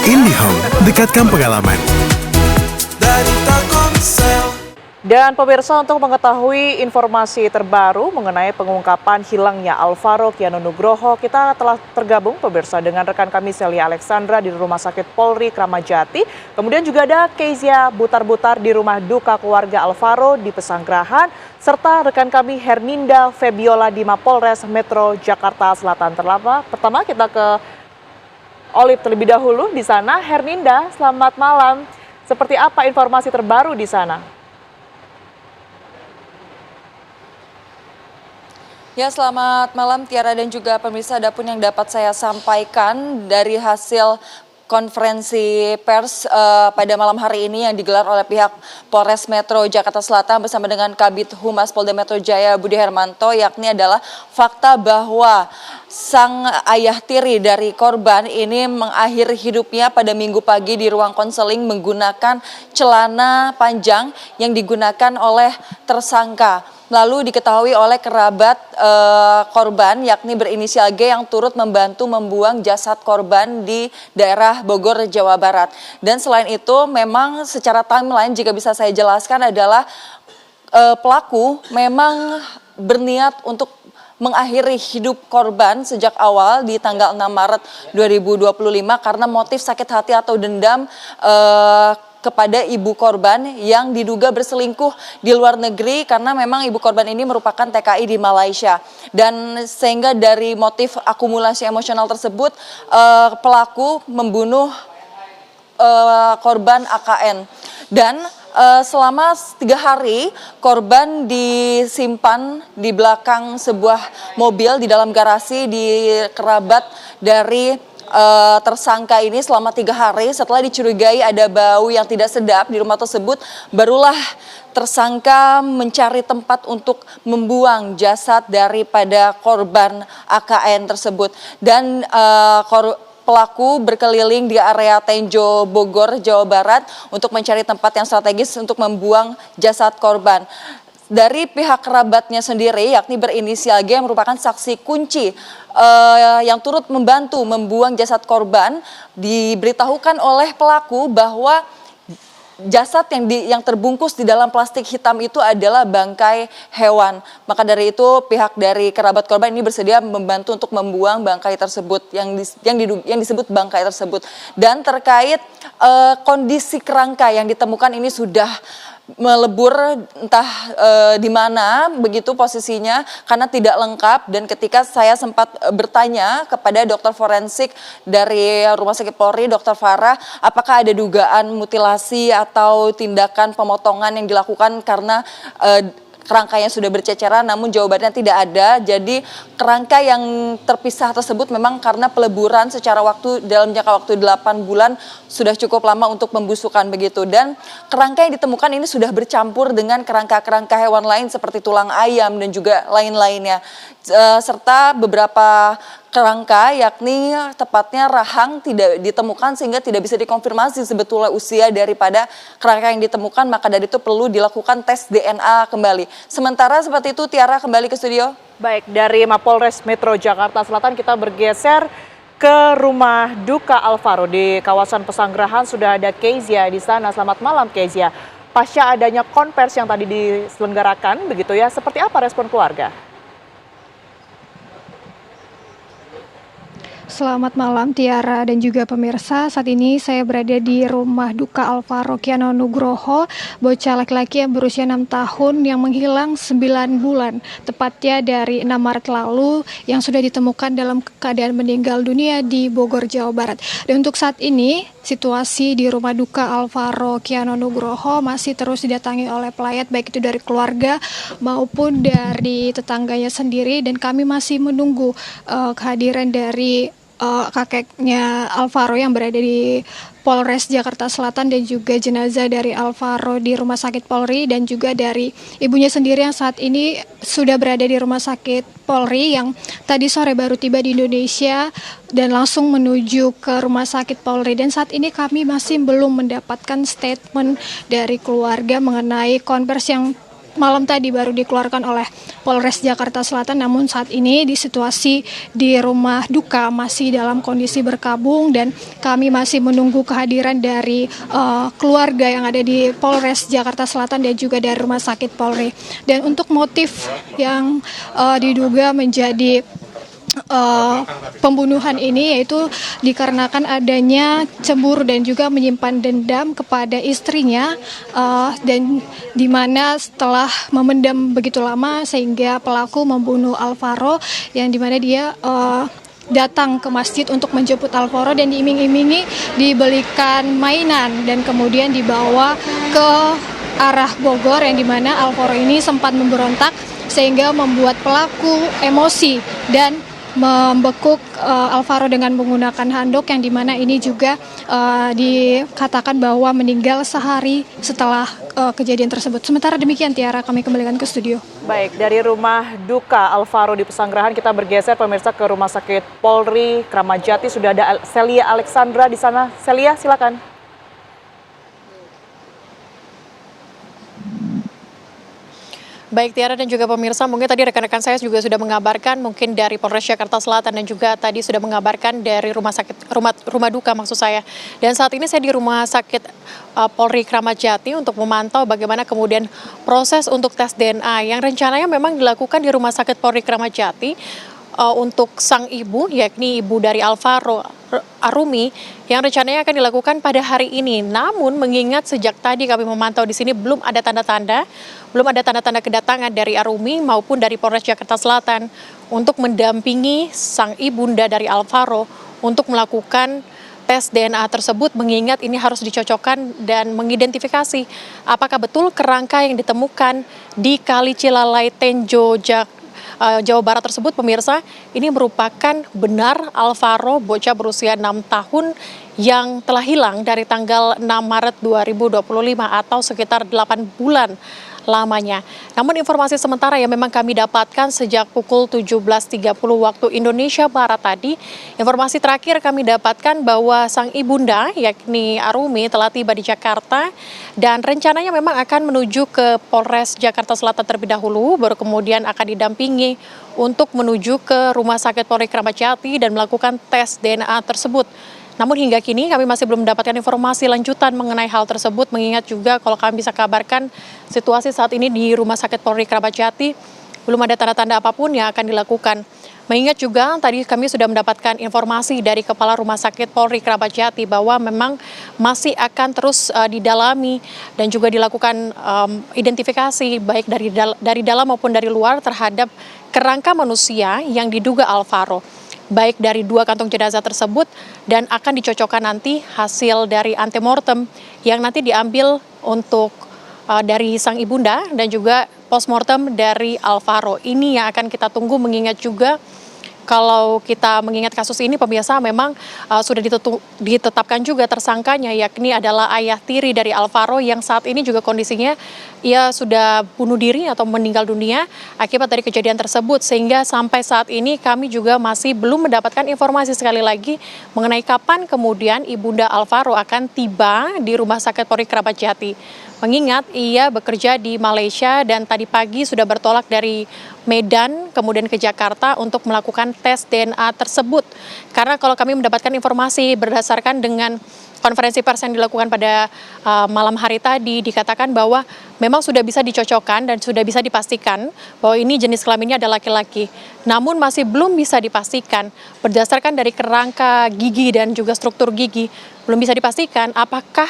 IndiHome, dekatkan pengalaman. Dan pemirsa, untuk mengetahui informasi terbaru mengenai pengungkapan hilangnya Alvaro Kiano Nugroho, kita telah tergabung pemirsa dengan rekan kami Celia Alexandra di Rumah Sakit Polri Kramat Jati. Kemudian juga ada Kezia Butar-Butar di Rumah Duka Keluarga Alvaro di Pesanggerahan, serta rekan kami Herninda Febiola di Mapolres Metro Jakarta Selatan. Pertama kita ke Olive terlebih dahulu di sana. Herninda, selamat malam. Seperti apa informasi terbaru di sana? Ya, selamat malam Tiara dan juga pemirsa. Adapun yang dapat saya sampaikan dari hasil konferensi pers pada malam hari ini yang digelar oleh pihak Polres Metro Jakarta Selatan bersama dengan Kabid Humas Polda Metro Jaya Budi Hermanto, yakni adalah fakta bahwa sang ayah tiri dari korban ini mengakhiri hidupnya pada Minggu pagi di ruang konseling menggunakan celana panjang yang digunakan oleh tersangka. Lalu diketahui oleh kerabat korban yakni berinisial G yang turut membantu membuang jasad korban di daerah Bogor, Jawa Barat. Dan selain itu memang secara timeline jika bisa saya jelaskan adalah pelaku memang berniat untuk mengakhiri hidup korban sejak awal di tanggal 6 Maret 2025 karena motif sakit hati atau dendam kepada ibu korban yang diduga berselingkuh di luar negeri karena memang ibu korban ini merupakan TKI di Malaysia. Dan sehingga dari motif akumulasi emosional tersebut pelaku membunuh korban AKN. Dan selama 3 hari korban disimpan di belakang sebuah mobil di dalam garasi di kerabat dari tersangka ini selama 3 hari. Setelah dicurigai ada bau yang tidak sedap di rumah tersebut, barulah tersangka mencari tempat untuk membuang jasad daripada korban AKN tersebut. Dan pelaku berkeliling di area Tenjo, Bogor, Jawa Barat untuk mencari tempat yang strategis untuk membuang jasad korban. Dari pihak kerabatnya sendiri yakni berinisial G yang merupakan saksi kunci yang turut membantu membuang jasad korban, diberitahukan oleh pelaku bahwa jasad yang terbungkus di dalam plastik hitam itu adalah bangkai hewan. Maka dari itu pihak dari kerabat korban ini bersedia membantu untuk membuang bangkai tersebut yang disebut bangkai tersebut. Dan terkait kondisi kerangka yang ditemukan ini sudah melebur entah di mana begitu posisinya karena tidak lengkap. Dan ketika saya sempat bertanya kepada dokter forensik dari Rumah Sakit Polri, Dr. Farah, apakah ada dugaan mutilasi atau tindakan pemotongan yang dilakukan karena kerangkanya sudah berceceran, namun jawabannya tidak ada. Jadi kerangka yang terpisah tersebut memang karena peleburan secara waktu dalam jangka waktu 8 bulan sudah cukup lama untuk pembusukan begitu. Dan kerangka yang ditemukan ini sudah bercampur dengan kerangka-kerangka hewan lain seperti tulang ayam dan juga lain-lainnya. Serta beberapa kerangka yakni tepatnya rahang tidak ditemukan sehingga tidak bisa dikonfirmasi sebetulnya usia daripada kerangka yang ditemukan, maka dari itu perlu dilakukan tes DNA kembali. Sementara seperti itu, Tiara, kembali ke studio. Baik, dari Mapolres Metro Jakarta Selatan kita bergeser ke Rumah Duka Alvaro di kawasan Pesanggerahan. Sudah ada Kezia di sana. Selamat malam Kezia. Pasca adanya konversi yang tadi diselenggarakan begitu ya, seperti apa respon keluarga? Selamat malam Tiara dan juga pemirsa. Saat ini saya berada di Rumah Duka Alvaro Kiano Nugroho, bocah laki-laki yang berusia 6 tahun yang menghilang 9 bulan, tepatnya dari 6 Maret lalu, yang sudah ditemukan dalam keadaan meninggal dunia di Bogor, Jawa Barat. Dan untuk saat ini, situasi di Rumah Duka Alvaro Kiano Nugroho masih terus didatangi oleh pelayat, baik itu dari keluarga maupun dari tetangganya sendiri, dan kami masih menunggu kehadiran dari kakeknya Alvaro yang berada di Polres Jakarta Selatan dan juga jenazah dari Alvaro di Rumah Sakit Polri dan juga dari ibunya sendiri yang saat ini sudah berada di Rumah Sakit Polri yang tadi sore baru tiba di Indonesia dan langsung menuju ke Rumah Sakit Polri. Dan saat ini kami masih belum mendapatkan statement dari keluarga mengenai konversi yang malam tadi baru dikeluarkan oleh Polres Jakarta Selatan, namun saat ini di situasi di rumah duka masih dalam kondisi berkabung dan kami masih menunggu kehadiran dari keluarga yang ada di Polres Jakarta Selatan dan juga dari Rumah Sakit Polri. Dan untuk motif yang diduga menjadi pembunuhan ini yaitu dikarenakan adanya cemburu dan juga menyimpan dendam kepada istrinya, dan di mana setelah memendam begitu lama sehingga pelaku membunuh Alvaro, yang di mana dia datang ke masjid untuk menjemput Alvaro dan diiming-imingi dibelikan mainan dan kemudian dibawa ke arah Bogor, yang di mana Alvaro ini sempat memberontak sehingga membuat pelaku emosi dan membekuk Alvaro dengan menggunakan handuk, yang dimana ini juga dikatakan bahwa meninggal sehari setelah kejadian tersebut. Sementara demikian, Tiara, kami kembalikan ke studio. Baik, dari rumah duka Alvaro di Pesanggerahan kita bergeser pemirsa ke Rumah Sakit Polri Kramat Jati. Sudah ada Celia Alexandra di sana. Celia, silakan. Baik Tiara dan juga pemirsa, mungkin tadi rekan-rekan saya juga sudah mengabarkan mungkin dari Polres Jakarta Selatan dan juga tadi sudah mengabarkan dari rumah duka maksud saya. Dan saat ini saya di Rumah Sakit Polri Kramat Jati untuk memantau bagaimana kemudian proses untuk tes DNA yang rencananya memang dilakukan di Rumah Sakit Polri Kramat Jati untuk sang ibu, yakni ibu dari Alvaro Arumi, yang rencananya akan dilakukan pada hari ini. Namun mengingat sejak tadi kami memantau di sini belum ada tanda-tanda kedatangan dari Arumi maupun dari Polres Jakarta Selatan untuk mendampingi sang ibunda dari Alvaro untuk melakukan tes DNA tersebut, mengingat ini harus dicocokkan dan mengidentifikasi apakah betul kerangka yang ditemukan di Kali Cilalai Tenjo Jawa Barat tersebut, pemirsa, ini merupakan benar Alvaro, bocah berusia 6 tahun yang telah hilang dari tanggal 6 Maret 2025 atau sekitar 8 bulan lamanya. Namun informasi sementara yang memang kami dapatkan sejak pukul 17.30 waktu Indonesia Barat tadi, informasi terakhir kami dapatkan bahwa sang ibunda yakni Arumi telah tiba di Jakarta dan rencananya memang akan menuju ke Polres Jakarta Selatan terlebih dahulu, baru kemudian akan didampingi untuk menuju ke Rumah Sakit Polri Kramat Jati dan melakukan tes DNA tersebut. Namun hingga kini kami masih belum mendapatkan informasi lanjutan mengenai hal tersebut, mengingat juga kalau kami bisa kabarkan situasi saat ini di Rumah Sakit Polri Kramat Jati belum ada tanda-tanda apapun yang akan dilakukan. Mengingat juga tadi kami sudah mendapatkan informasi dari Kepala Rumah Sakit Polri Kramat Jati bahwa memang masih akan terus didalami dan juga dilakukan identifikasi baik dari dalam maupun dari luar terhadap kerangka manusia yang diduga Alvaro, baik dari 2 kantong jenazah tersebut, dan akan dicocokkan nanti hasil dari antemortem yang nanti diambil untuk dari sang ibunda dan juga postmortem dari Alvaro. Ini yang akan kita tunggu, mengingat juga kalau kita mengingat kasus ini pemirsa memang sudah ditetapkan juga tersangkanya, yakni adalah ayah tiri dari Alvaro yang saat ini juga kondisinya ia sudah bunuh diri atau meninggal dunia akibat dari kejadian tersebut, sehingga sampai saat ini kami juga masih belum mendapatkan informasi sekali lagi mengenai kapan kemudian ibunda Alvaro akan tiba di Rumah Sakit Polri Kramat Jati. Mengingat ia bekerja di Malaysia dan tadi pagi sudah bertolak dari Medan kemudian ke Jakarta untuk melakukan tes DNA tersebut. Karena kalau kami mendapatkan informasi berdasarkan dengan konferensi pers yang dilakukan pada malam hari tadi, dikatakan bahwa memang sudah bisa dicocokkan dan sudah bisa dipastikan bahwa ini jenis kelaminnya adalah laki-laki. Namun masih belum bisa dipastikan berdasarkan dari kerangka gigi dan juga struktur gigi, belum bisa dipastikan apakah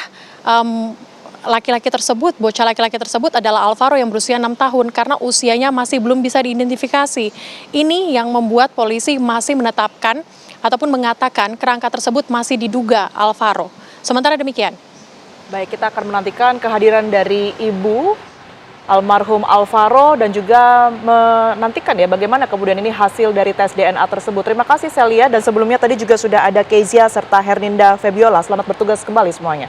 laki-laki tersebut, bocah laki-laki tersebut adalah Alvaro yang berusia 6 tahun karena usianya masih belum bisa diidentifikasi. Ini yang membuat polisi masih menetapkan ataupun mengatakan kerangka tersebut masih diduga Alvaro. Sementara demikian. Baik, kita akan menantikan kehadiran dari ibu almarhum Alvaro dan juga menantikan ya bagaimana kemudian ini hasil dari tes DNA tersebut. Terima kasih Celia, dan sebelumnya tadi juga sudah ada Kezia serta Herninda Febiola. Selamat bertugas kembali semuanya.